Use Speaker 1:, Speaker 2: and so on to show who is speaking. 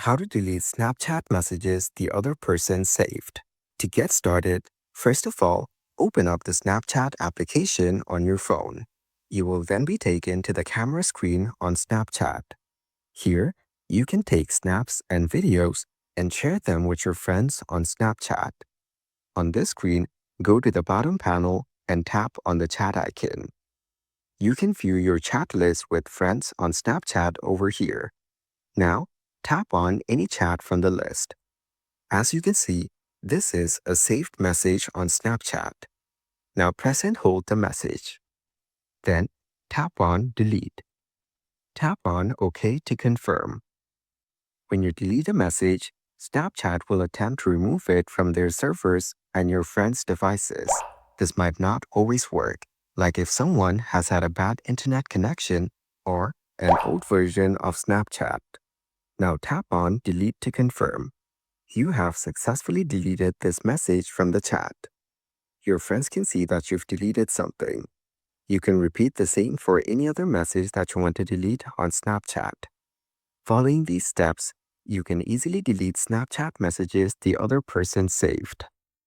Speaker 1: How to delete Snapchat messages the other person saved. To get started, first of all, open up the Snapchat application on your phone. You will then be taken to the camera screen on Snapchat. Here, you can take snaps and videos and share them with your friends on Snapchat. On this screen, go to the bottom panel and tap on the chat icon. You can view your chat list with friends on Snapchat over here. Now, tap on any chat from the list. As you can see, this is a saved message on Snapchat. Now press and hold the message. Then, tap on Delete. Tap on OK to confirm. When you delete a message, Snapchat will attempt to remove it from their servers and your friends' devices. This might not always work, like if someone has had a bad internet connection or an old version of Snapchat. Now tap on Delete to confirm. You have successfully deleted this message from the chat. Your friends can see that you've deleted something. You can repeat the same for any other message that you want to delete on Snapchat. Following these steps, you can easily delete Snapchat messages the other person saved.